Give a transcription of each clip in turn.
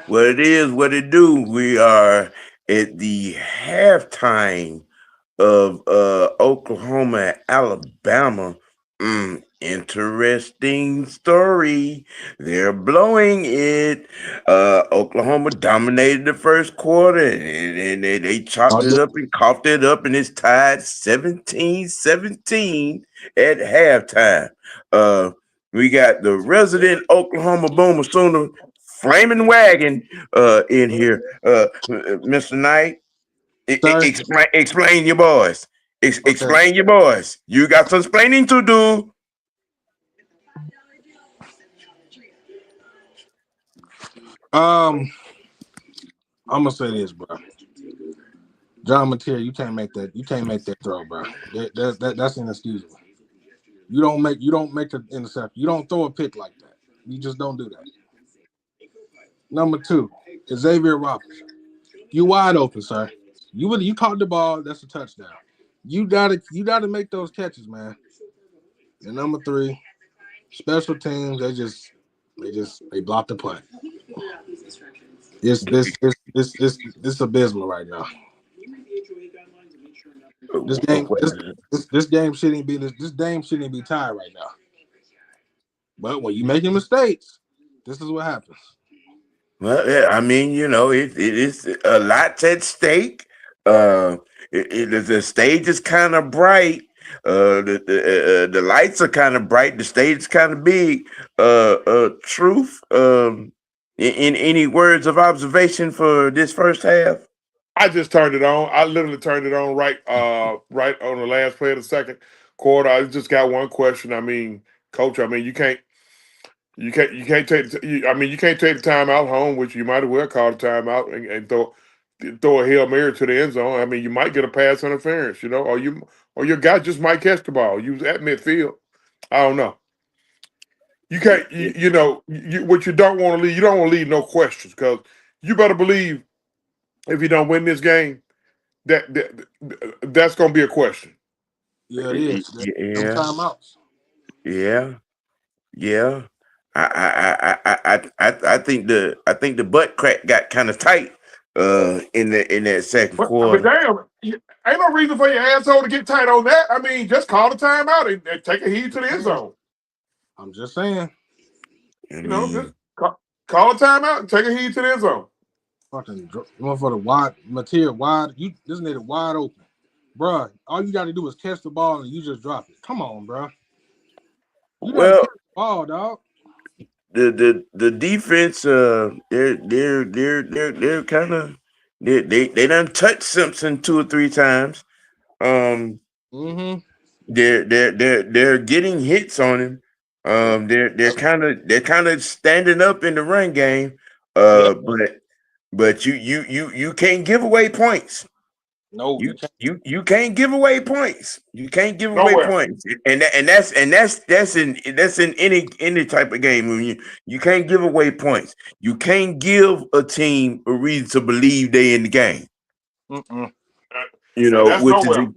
What it is, what it do. We are at the halftime of Oklahoma, Alabama. Interesting story. They're blowing it. Oklahoma dominated the first quarter and they chopped it up and coughed it up, and it's tied 17-17 at halftime. We got the resident Oklahoma Boomer Sooner flaming wagon in here. Mr. Knight, explain your boys. Explain your boys. You got some explaining to do. I'm gonna say this, bro. John Mateer, you can't make that. You can't make that throw, bro. That's inexcusable. You don't make the intercept. You don't throw a pick like that. You just don't do that. Number two, Xavier Roberts. You wide open, sir. You caught the ball. That's a touchdown. You gotta make those catches, man. And number three, special teams. They block the play. It's abysmal right now. This game shouldn't be tied right now. But when you making mistakes, this is what happens. Well, yeah, I mean, it is a lot at stake. The stage is kind of bright. The lights are kind of bright. The stage is kind of big. Truth. In any words of observation for this first half? I just turned it on. I literally turned it on right on the last play of the second quarter. I just got one question. I mean, coach, I mean, you can't take you can't take the timeout home, which you might as well call the timeout and throw a Hail Mary to the end zone. I mean, you might get a pass interference, or your guy just might catch the ball. You was at midfield. I don't know. You can't, what you don't want to leave. You don't want to leave no questions, because you better believe if you don't win this game, that's going to be a question. Yeah, it is. Yeah. Timeouts. Yeah. I think the butt crack got kind of tight in that second quarter. I mean, damn, ain't no reason for your asshole to get tight on that. I mean, just call the timeout and take a heed to the end zone. I'm just saying. Just call a timeout and take a heed to the end zone. Fucking going for the wide material, this nigga wide open, bruh. All you got to do is catch the ball and you just drop it. Come on, bruh. You gotta catch the ball, dog. The defense, they're kind of they done touched Simpson 2 or 3 times. They're getting hits on him. They're kind of standing up in the run game. But you can't give away points. No, you can't give away points. You can't give away points, and that's in any type of game. I mean, you can't give away points. You can't give a team a reason to believe they in the game. Mm-mm. That's nowhere.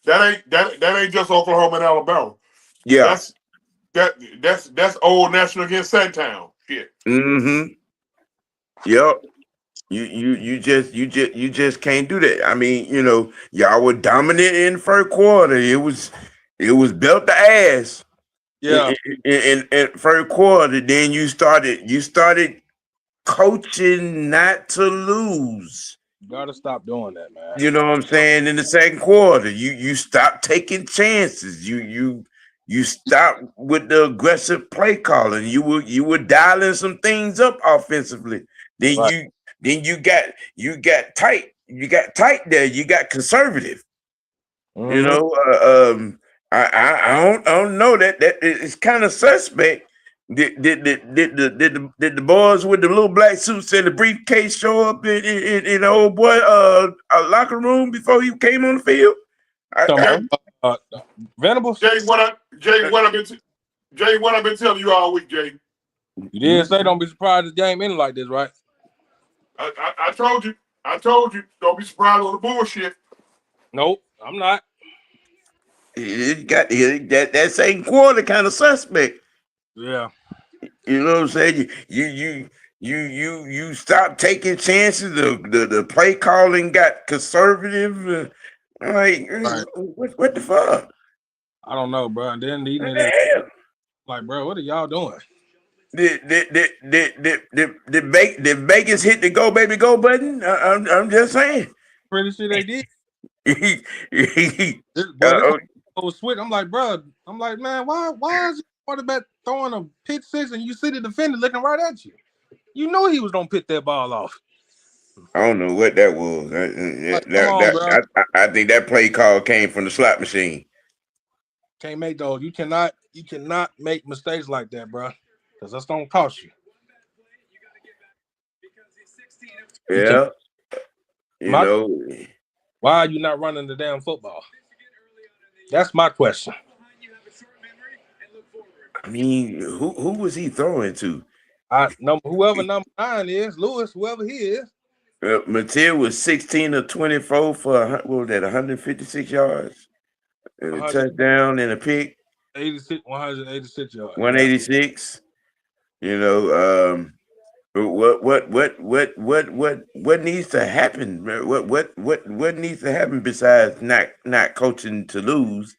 That ain't just Oklahoma and Alabama. Yeah, that's Old National against Sandtown. Shit. Mm-hmm. Yep. You just can't do that. I mean, y'all were dominant in the first quarter. It was belt the ass. Yeah. In first quarter, then you started coaching not to lose. You gotta stop doing that, man. You know what I'm saying? In the second quarter, you stop taking chances. You stop with the aggressive play calling. You were dialing some things up offensively. Then you got tight. You got tight there. You got conservative. Mm-hmm. I don't know that it's kind of suspect Did the boys with the little black suits and the briefcase show up in the old boy locker room before he came on the field? Talking Jay, about Venables. Jay, what I've been telling you all week, Jay. You did say don't be surprised this game ending like this, right? I told you. I told you. Don't be surprised on the bullshit. Nope, I'm not. It got that same quarter kind of suspect. Yeah. You know what I'm saying? You stop taking chances. The play calling got conservative. Like Right. what the fuck? I don't know, bro. And then these What the niggas hell? like, bro, what are y'all doing? Did Vegas hit the go baby go button? I'm just saying. Pretty sure they did. He- Boy, this oh, whole was switch. I'm like, bro. I'm like, man, why is your quarterback throwing a pick six and you see the defender looking right at you? You know he was gonna pick that ball off. I don't know what that was. Like, come on, bro. I think that play call came from the slot machine. Can't make those. You cannot make mistakes like that, bro. Because that's gonna cost you. You can Yeah, you my know. why are you not running the damn football? That's my question. I mean, who was he throwing to? Whoever number 9 is, Lewis, whoever he is. Mathieu was 16 of 24 for what was that, 156 yards, and a 186, touchdown and a pick, 186 yards. Yeah. 186. You know, what needs to happen? What needs to happen besides not coaching to lose,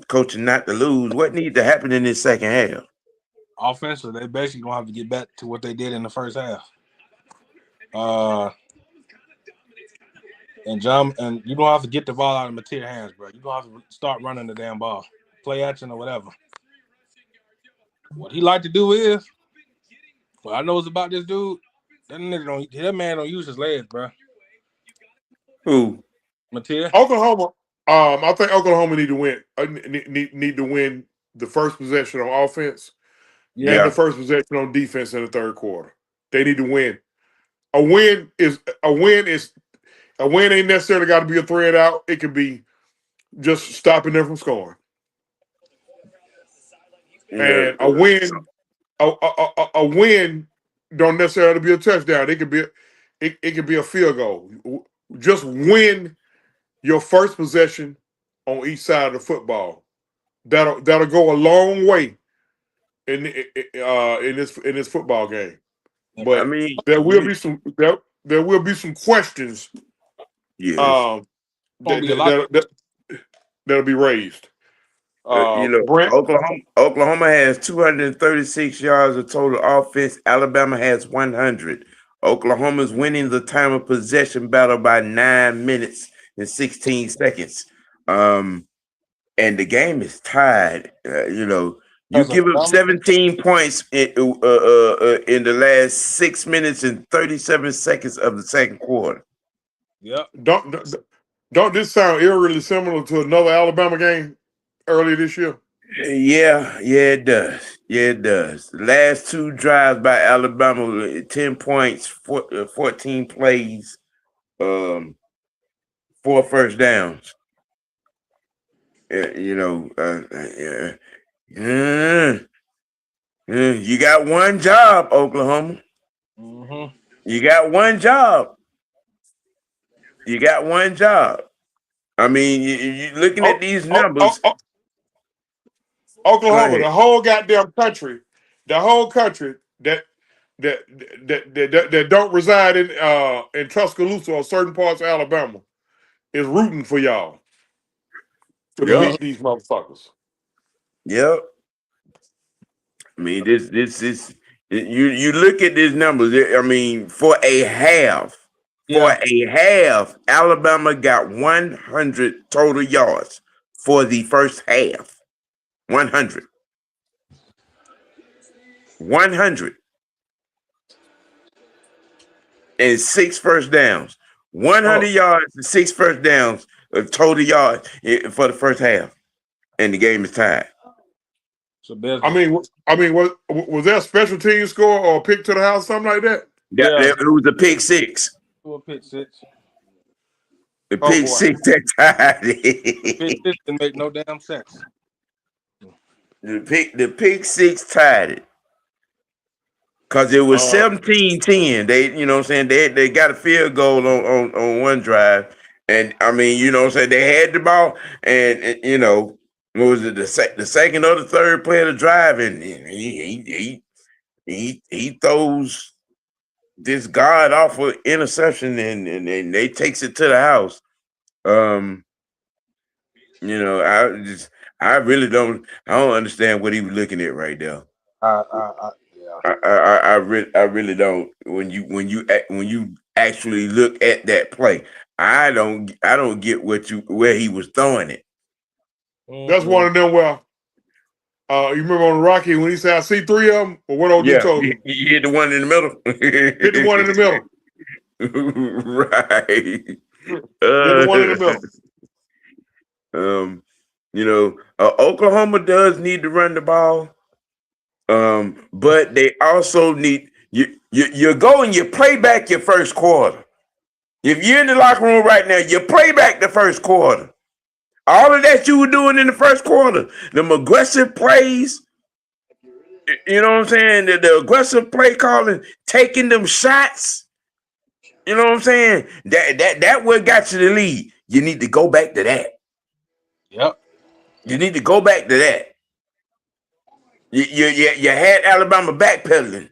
coaching not to lose? What needs to happen in this second half? Offensively, they basically gonna have to get back to what they did in the first half. And you don't have to get the ball out of Mateer hands, bro. You gonna have to start running the damn ball, play action or whatever. What he like to do is, what I know is about this dude. That man don't use his legs, bro. Who? Mateer. Oklahoma. I think Oklahoma need to win. Need to win the first possession on offense and Yeah. the Yeah, first possession on defense in the third quarter. They need to win. A win is a win is a win. Ain't necessarily got to be a 3-and-out. It could be just stopping them from scoring. you know. And a win don't necessarily be a touchdown. It could be it could be a field goal. Just win your first possession on each side of the football. That'll go a long way in this football game. I But mean, there will be some questions yes. um, Gonna that, be a that, lot. that, that that'll be raised. Brent, Oklahoma has 236 yards of total offense. Alabama has 100. Oklahoma's winning the time of possession battle by 9 minutes and 16 seconds. And the game is tied. You Because give up 17 points in the last 6 minutes and 37 seconds of the second quarter. Yep. don't this sound eerily similar to another Alabama game earlier this year? Yeah, it does. Yeah, it does. The last two drives by Alabama, 10 points, 14 plays, 4 first downs. You know, you got one job, Oklahoma. Mm-hmm. You got one job. You got one job. I mean, you looking at Oh, these oh, oh, numbers. oh, Go Oklahoma, ahead. the whole goddamn country, the whole country that don't reside in Tuscaloosa or certain parts of Alabama is rooting for y'all to Yep. beat these motherfuckers. Yep. I mean, this is you look at these numbers. I mean, Yeah. Alabama got 100 total yards for the first half. 100. 100 and 6 first downs. 100 Oh, yards and 6 first downs of total yards for the first half, and the game is tied. It's a I business. mean, was that a special team score or a pick to the house, something like that? Yeah, It was a pick six. to a pick six. The Oh pick boy. six that tied Pick it. six didn't make no damn sense. The pick six tied it. Cause it was Uh, 17-10. They, you know what I'm saying, they got a field goal on one drive. And I mean, you know what I'm saying, they had the ball and you know, what was it, the second or the third play of the drive, and he throws this guard off of interception and they takes it to the house. Um, you know, I don't understand what he was looking at right there. Yeah. I really don't. When you actually look at that play, I don't get where he was throwing it. that's one Mm-mm. of them where you remember on Rocky when he said, "I see three of them," or what OG Yeah, told you him, hit the one in the middle. hit the one in the middle. Right. Hit the one in the middle. Um, Oklahoma does need to run the ball. But they also need you go and you play back your first quarter. If you're in the locker room right now, you play back the first quarter. All of that you were doing in the first quarter, them aggressive plays, you know what I'm saying? The aggressive play calling, taking them shots, you know what I'm saying? That what got you the lead. You need to go back to that. Yep. You need to go back to that. You had Alabama backpedaling.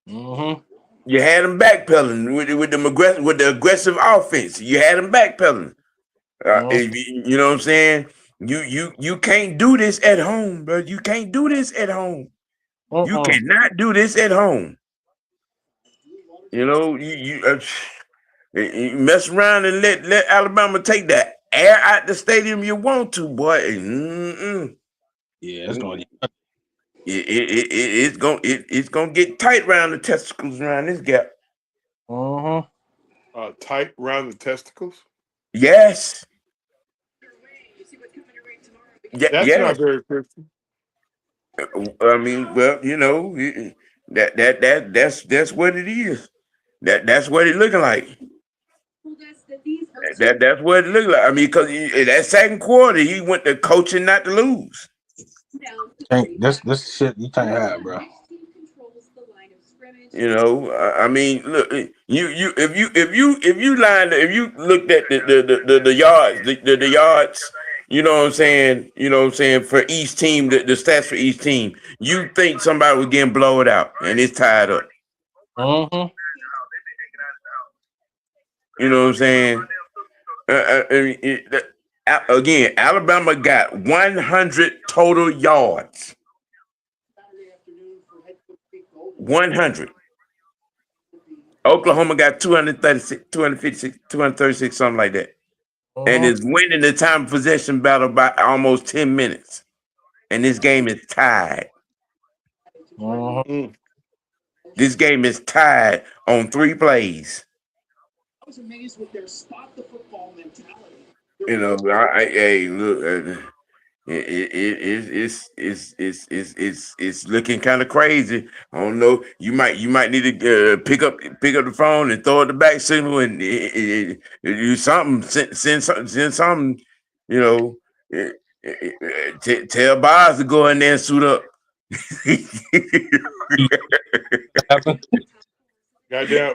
Mm-hmm. You had them backpedaling with the aggressive offense. You had them backpedaling. Mm-hmm. You know what I'm saying? You can't do this at home, bro. You can't do this at home. You Mm-mm. cannot do this at home. You know, you mess around and let Alabama take the air out the stadium you want to, boy. Yeah, it's gonna Mm. get It's gonna get tight around the testicles around this gap. mm-hmm. Tight around the testicles. Yes, yeah, That's not yes. very Christian. I mean, well, that's what it is. That's what it looking like. That's what it looked like. I mean, because that second quarter, he went to coaching not to lose. Can't this shit you can't have, bro. I mean, look, you if you looked at the yards, the yards, you know what I'm saying, for each team, the stats for each team, you think somebody was getting blown out and it's tied up. Mm-hmm. You know what I'm saying? I mean, again, Alabama got 100 total yards. 100. Oklahoma got 236, 256, 236, something like that. And Mm-hmm. is winning the time of possession battle by almost 10 minutes. And this game is tied. Mm-hmm. Mm. This game is tied on 3 plays. Hey, look, it's looking kind of crazy. I don't know. You might need to pick up the phone and throw it the back signal and do something. Send something. You know, tell Boz to go in there and suit up. Happened. Goddamn.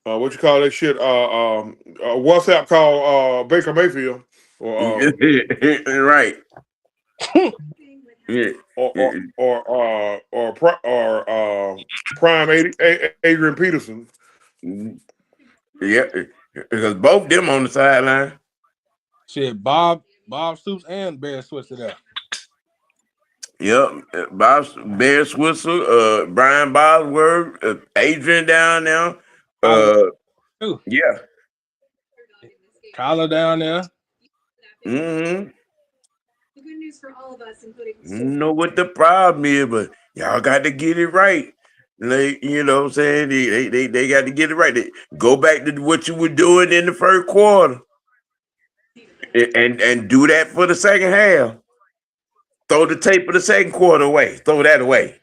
What you call that shit? WhatsApp call Baker Mayfield or Right. Yeah. Prime Adrian Peterson. Yeah. Because both them on the sideline. Shit, Bob Stoops and Bear switched to that. Yep, Bob Bear Swisher, Brian Bosworth, Adrian down now. Kyler Uh, too. yeah. Kyler down there. Mm-hmm. Know what the problem is, but y'all got to get it right. Like, you know what I'm saying? They got to get it right. Go back to what you were doing in the first quarter. and do that for the second half. Throw the tape of the second quarter away. Throw that away.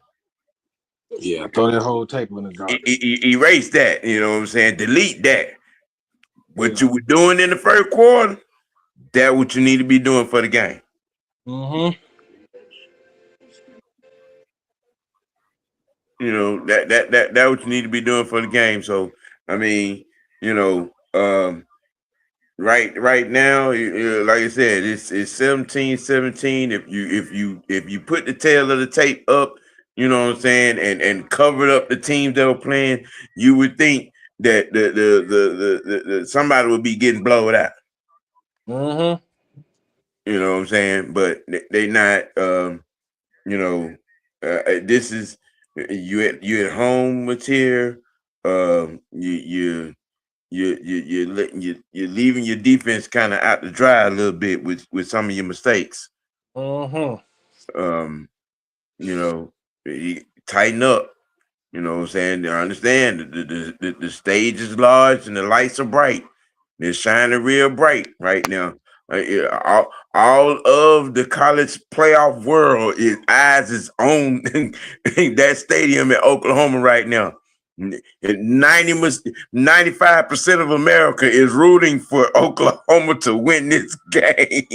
Yeah, throw that whole tape in the garbage. Erase that. You know what I'm saying? Delete that. What Yeah. you were doing in the first quarter, that what you need to be doing for the game. Mm-hmm. You know that what you need to be doing for the game. So I mean, you know, right now, like I said, it's 17-17. If you put the tail of the tape up, you know what I'm saying, and covered up the teams that were playing, you would think that the somebody would be getting blown out. Mm-hmm. You know what I'm saying? But they not. You know, this is you at home, Mateer. You're leaving your defense kind of out to dry a little bit with some of your mistakes. Mm-hmm. Um, you know, you tighten up. You know what I'm saying? I understand the stage is large and the lights are bright. They're shining real bright right now. Yeah, all of the college playoff world is eyes is on that stadium in Oklahoma right now. 95% of America is rooting for Oklahoma to win this game.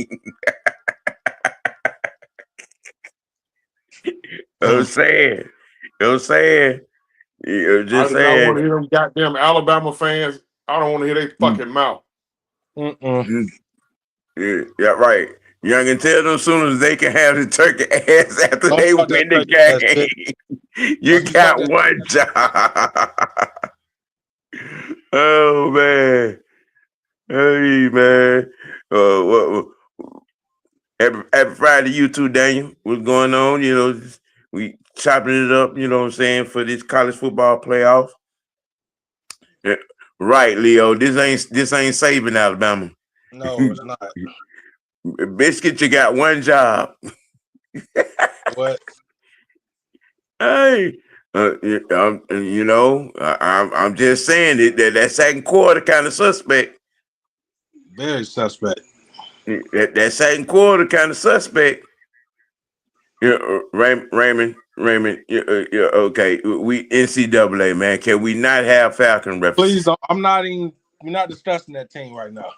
I'm saying, I'm saying, I just do not want saying. to hear them goddamn Alabama fans. I don't want to hear their fucking mouth. Mm-mm. Yeah, right. Young and tell them soon as they can have the turkey ass after Don't they start that win the turkey ass shit. game. You Once you start got that, one job. Oh man. Hey man. What happy Friday to you too, Daniel. What's going on? You know, we chopping it up, you know what I'm saying, for this college football playoff. Yeah, right, Leo. This ain't saving Alabama. no, it's not. Biscuit, you got one job. What? Hey, I'm just saying that second quarter kind of suspect. Very suspect. That second quarter kind of suspect. Yeah, Raymond. Yeah, okay. We NCAA man. Can we not have Falcon Please references? don't. I'm not even. We're not discussing that team right now.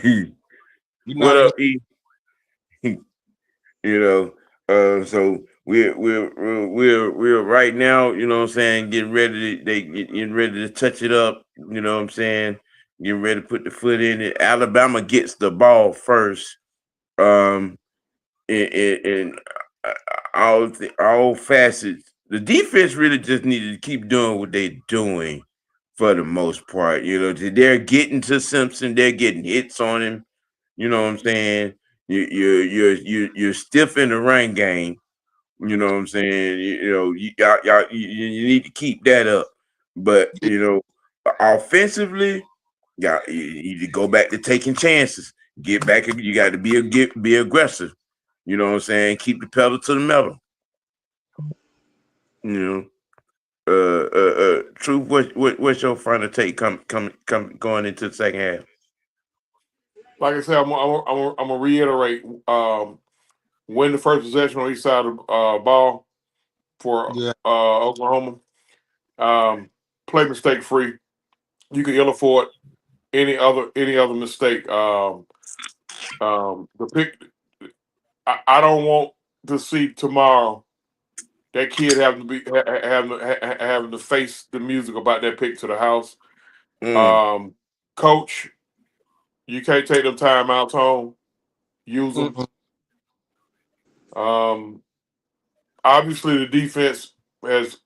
We're What not even. up, E? You know, so we're right now, you know what I'm saying, getting ready to getting ready to touch it up, you know what I'm saying, getting ready to put the foot in it. Alabama gets the ball first, um, in all facets. The defense really just needed to keep doing what they're doing for the most part. You know, they're getting to Simpson, they're getting hits on him. You know what I'm saying? You're stiff in the run game. You know what I'm saying? You need to keep that up. But offensively, you need to go back to taking chances. Get back. You got to be aggressive. You know what I'm saying? Keep the pedal to the metal. You know. Truth. What's your final take? Come going into the second half. Like I said, I'm gonna reiterate. Win the first possession on each side of the ball for Yeah. Oklahoma. Um, Play mistake free. You can ill afford any other mistake. The pick. I don't want to see tomorrow that kid having to face the music about that pick to the house. Mm, Um, Coach, you can't take them timeouts home. Use them. Mm-mm. Um, Obviously, the defense has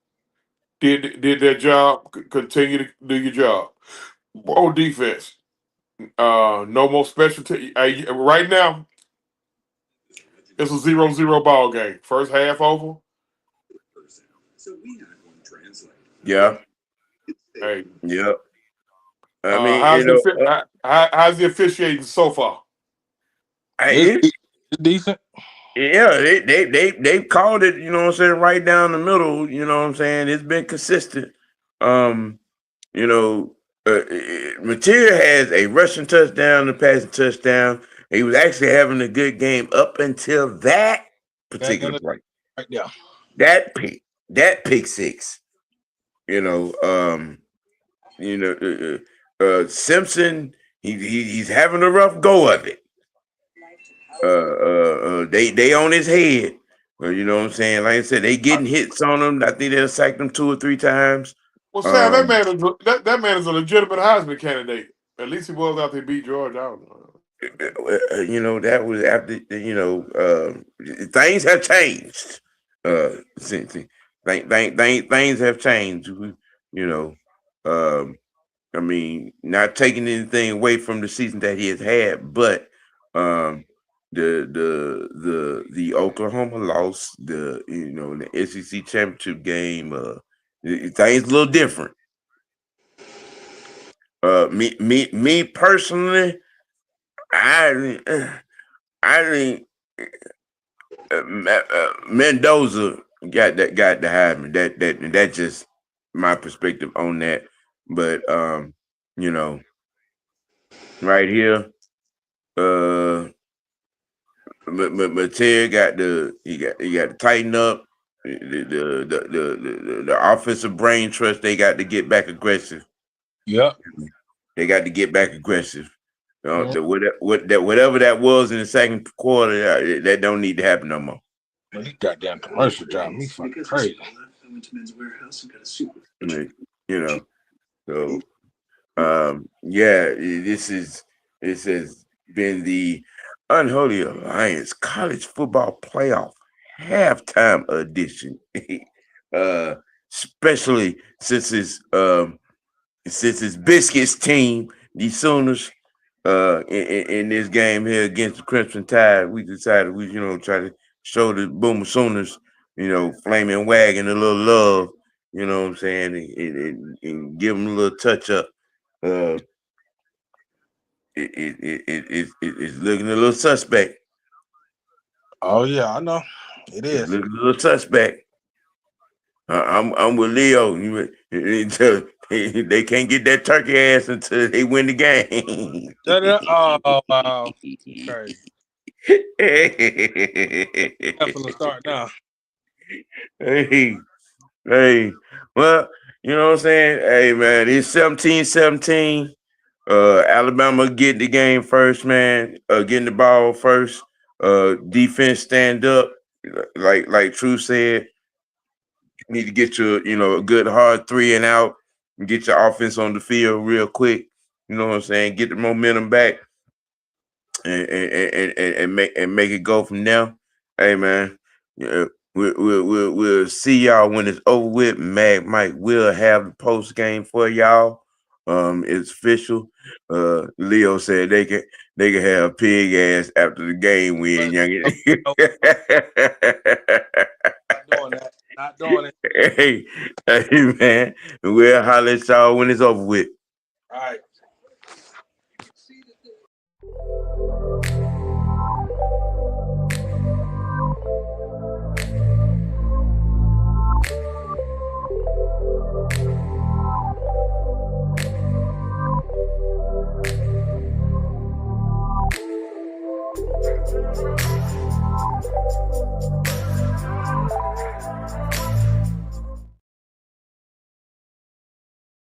did their job. Continue to do your job. Bro, defense. No more special. Right now, it's a 0-0 ball game. First half over. yeah. Hey, Yeah. I mean, how's the officiating so far? It's, it, it's decent. yeah, they called it, you know what I'm saying, right down the middle, you know what I'm saying. It's been consistent. Um, you know, Material has a rushing touchdown, a passing touchdown. He was actually having a good game up until that particular That break. right there. That pick six. You know, you know, Simpson. He's having a rough go of it. They on his head. Well, you know what I'm saying. Like I said, they getting hits on him. I think they'll sack them 2 or 3 times. Well, Sam, Um, that man is a legitimate Heisman candidate. At least he was after he beat George. I don't know. you know, that was after, things have changed. Since things have changed. You know, um, I mean, not taking anything away from the season that he has had, but um, the Oklahoma loss, the SEC championship game, things a little different. Me personally, I I think Mendoza got the Heisman. That's just my perspective on that. But you know, right here, uh, but Terry got to tighten up the offensive brain trust. They got to get back aggressive. Yep. They got to get back aggressive. Mm. Whatever that was in the second quarter, that don't need to happen no more. But he goddamn commercial job. Me fucking crazy. I mean, you know, so yeah, this has been the Unholy Alliance College Football Playoff halftime edition. uh, Especially since it's Biscuits team, the Sooners, in this game here against the Crimson Tide, we decided we try to show the Boomer Sooners, flaming wagon a little love. You know what I'm saying, and give them a little touch up. Uh, it's looking a little suspect. Oh yeah, I know. It It's is. looking a little suspect. I'm with Leo. They can't get that turkey ass until they win the game. Shut up. Oh wow. You crazy. That's gonna start now. Hey, hey. Well, you know what I'm saying? Hey, man, it's 17-17. Alabama getting the game first, man. Getting the ball first. Defense stand up. Like True said, you need to get a good hard 3 and out and get your offense on the field real quick. You know what I'm saying? Get the momentum back and make it go from there. Hey man, yeah, we'll see y'all when it's over with. Mag Mike will have the post game for y'all. It's official. Leo said they can have pig ass after the game win, But young. no, not doing that. Not doing it. Hey, hey man, we'll holler at y'all when it's over with. All right.